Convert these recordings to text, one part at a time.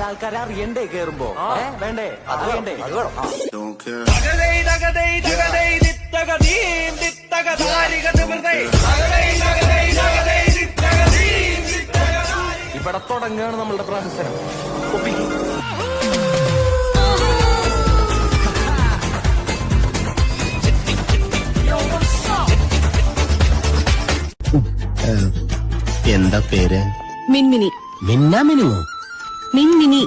ആൾക്കാരെ അറിയണ്ടേ കേറുമ്പോ? വേണ്ടേ? അത് വേണ്ടേ? ഇവിടെ തുടങ്ങുകയാണ് നമ്മളുടെ പ്രഹസനം. എന്താ പേര്? മിൻമിനി. മിന്നാ മിനുമോ? മിൻമിനി.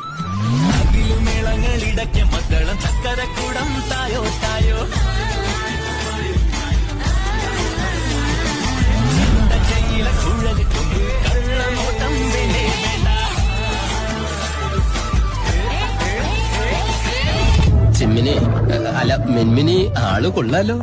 ചിമ്മിനി അല്ല മിൻമിനി ആള് കൊള്ളാലോ.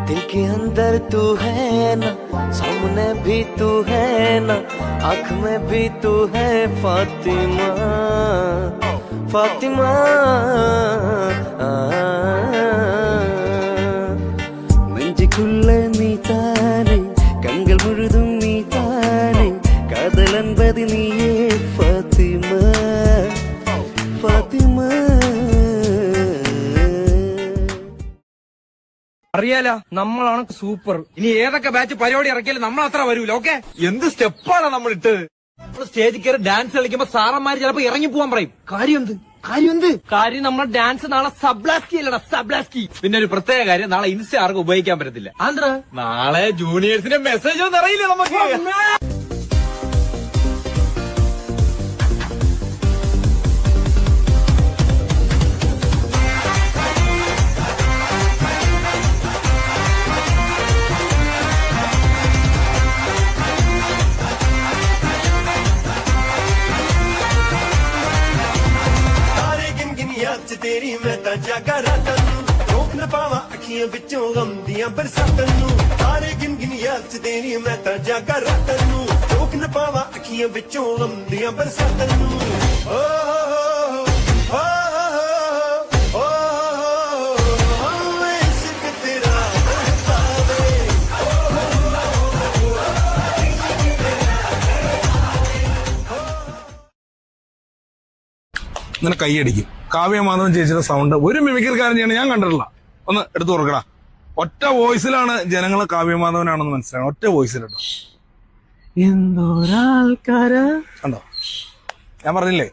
दिल के अंदर तू है ना, सामने भी तू है ना, आँख में भी तू है फातिमा, फातिमा। നെഞ്ചിക്കുള്ള നീ താനെ, കണ്ണുകൾ മുഴുതും നീ താനെ, കാതലൻപതി നീയേ ഫാത്തിമ, ഫാത്തിമ. അറിയാലോ നമ്മളാണ് സൂപ്പർ. ഇനി ഏതൊക്കെ ബാച്ച് പരിപാടി ഇറക്കിയാലും നമ്മൾ അത്ര വരൂല. ഓക്കെ, എന്ത് സ്റ്റെപ്പാണ് നമ്മൾ ഇട്ടത്. സ്റ്റേജിൽ കയറി ഡാൻസ് കളിക്കുമ്പോ സാറന്മാര് ചിലപ്പോ ഇറങ്ങി പോവാൻ പറയും. കാര്യം നമ്മുടെ ഡാൻസ് നാളെ സബ്ലാസ്കി അല്ലടാ, സബ്ലാസ്കി. പിന്നെ ഒരു പ്രത്യേക കാര്യം, നാളെ ഇൻസ്റ്റ ആർക്കും ഉപയോഗിക്കാൻ പറ്റത്തില്ല. ആന്ധ്ര നാളെ ജൂനിയേഴ്സിന്റെ മെസ്സേജ് ഒന്നും അറിയില്ല നമുക്ക്. तेरी मैं तां जागा रातां नूं, रोक न पावां अखियां विचों गम दियां बरसातां नूं। तारे गिन गिन याद च तेरी मैं तां जागा रातां नूं, रोक न पावां अखियां विचों गम दियां बरसातां नूं। ओ हो हो इश्क तेरा बरसावे। ഇങ്ങനെ കൈയടിക്കും. കാവ്യമാധവൻ ചേച്ചിയുടെ സൗണ്ട് ഒരു മിമിക്രിക്കാരൻ ചെയ്യണം ഞാൻ കണ്ടിട്ടില്ല. ഒന്ന് എടുത്തു കൊടുക്കടാ. ഒറ്റ വോയിസിലാണ് ജനങ്ങള് കാവ്യമാധവനാണെന്ന് മനസ്സിലാക്കണം. ഒറ്റ വോയിസിൽ കേട്ടോ. എന്തോരാൾക്കാര് കണ്ടോ? ഞാൻ പറഞ്ഞില്ലേ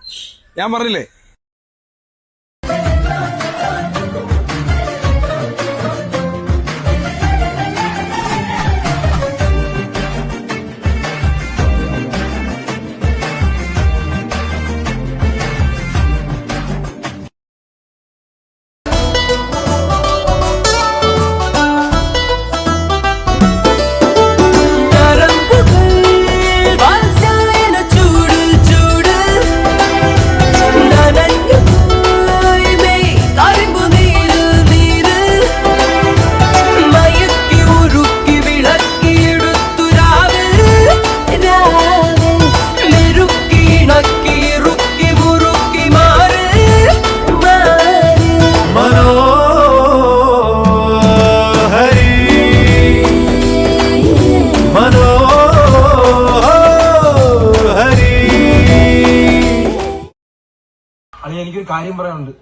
എനിക്കൊരു കാര്യം പറയാനുണ്ട്.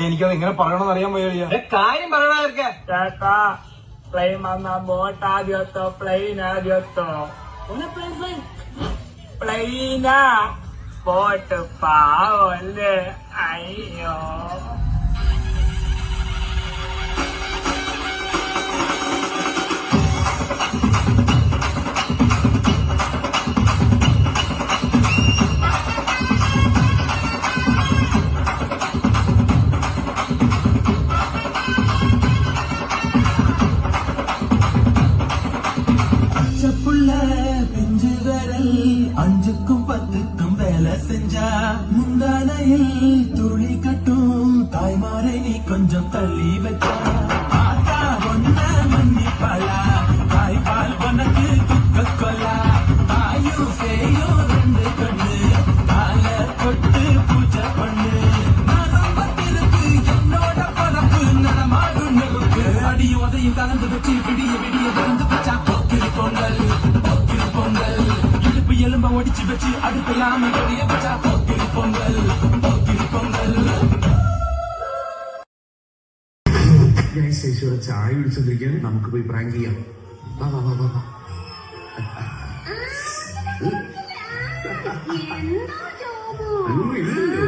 എനിക്കത് എങ്ങനെ പറയണമെന്ന് അറിയാൻ വയ്യ. കാര്യം പറയണ ചേട്ടാ, പ്ലെയിൻ വന്ന ബോട്ട് ആദ്യത്തോ പ്ലെയിൻ ആദ്യത്തോ? പ്ലെയിനാ ബോട്ട് പാവല്ലേ? അയ്യോ கட்டும் தாய்மாரை நீ கொஞ்சம் தள்ளி வச்சா ஆத்தா ஒன்ன மன்னிப்பாளா தாய்பால் உனக்கு துக்க கொல்லா தாயும் சேயும் ரெண்டு கண்ணு கால தொட்டு பூஜை பண்ணு நரம்பத்திற்கு என்னோட பரப்பு நடமாடும் நெருப்பு அடியும் உதையும் கலந்து வச்சு விடிய விடிய விழுந்து வச்சா பொக்கிரி பொங்கல் இடுப்பு எலும்ப ஒடிச்சு வச்சு அடுப்பையாம வெளிய வச்சா பொக்கிரி பொங்கல் ശേഷിയോടെ ചായ കുടിച്ചോണ്ടിരിക്കാൻ നമുക്ക് പോയി പ്രാങ്ക് ചെയ്യാം വാ വാ വാ വാ വാ അയ്യോ ഇല്ലല്ലോ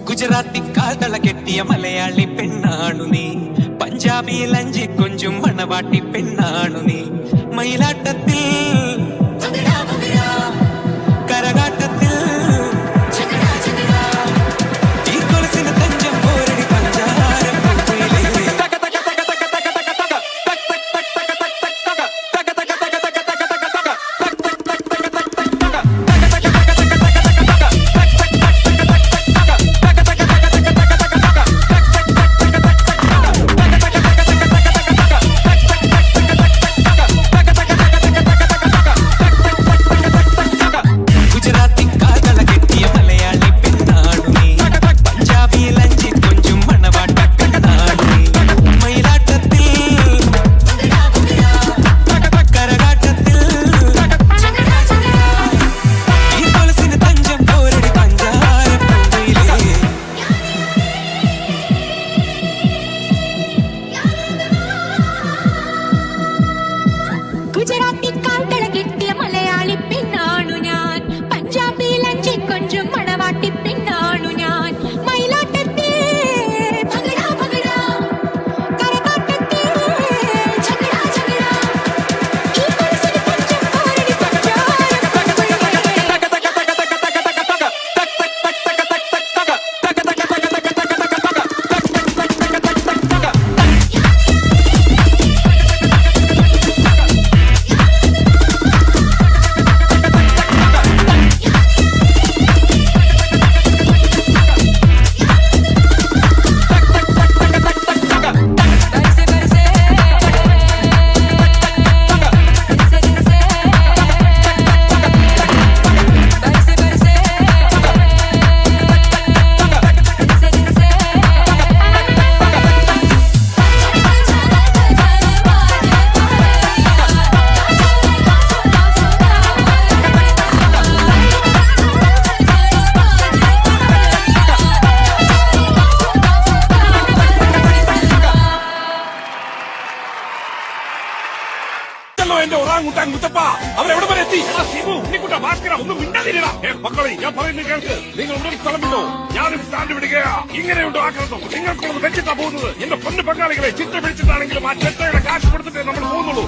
ഗുജറാത്തിക്കാതള കെട്ടിയ മലയാളി പെണ്ണാണു നീ പഞ്ചാബിയിൽ അഞ്ചി കൊഞ്ചും മണവാട്ടി പെണ്ണാണു നീ മയിലാട്ടത്തിൽ കരകാട്ടത്തിൽ ഈ കൊലുസിന് തഞ്ചം പോരടി പഞ്ചാരം ഗുജറാത്തിക്കാതള കെട്ടിയ മലയാളി പെണ്ണാണു ഞാൻ പഞ്ചാബിയിൽ അഞ്ചി കൊഞ്ചും മണവാട്ടി പെണ്ണാണു ഞാൻ മയിലാട്ടത്തിൽ ഭഗടാ ഭഗടാ കരകാട്ടത്തിൽ ഝഗടാ ഝഗടാ ഈ കൊലുസിന് തഞ്ചം പോരടി എന്റെ ഒറാങ്ങുട്ടാൻ മുത്തപ്പ അവരെവിടെ വരെ എത്തി ഉണ്ണിക്കുട്ട ഭാസ്കര ഒന്നും മിണ്ടാതിരിടാ മക്കളെ ഞാൻ പറയുന്നത് കേൾക്ക് നിങ്ങൾ ഉടൻ സ്ഥലം വിട്ടോ ഞാനും സ്റ്റാൻഡ് വിടുകയാ ഇങ്ങനെയുണ്ടോ ആക്രമണം നിങ്ങൾക്കൊന്ന് വെച്ചിട്ടാ പോകുന്നത് എന്റെ പൊന്നു പങ്കാളികളെ ചിറ്റ പിടിച്ചിട്ടാണെങ്കിലും ആ ചെറ്റയുടെ കാശ് കൊടുത്തിട്ടേ നമ്മൾ പോകുന്നുള്ളൂ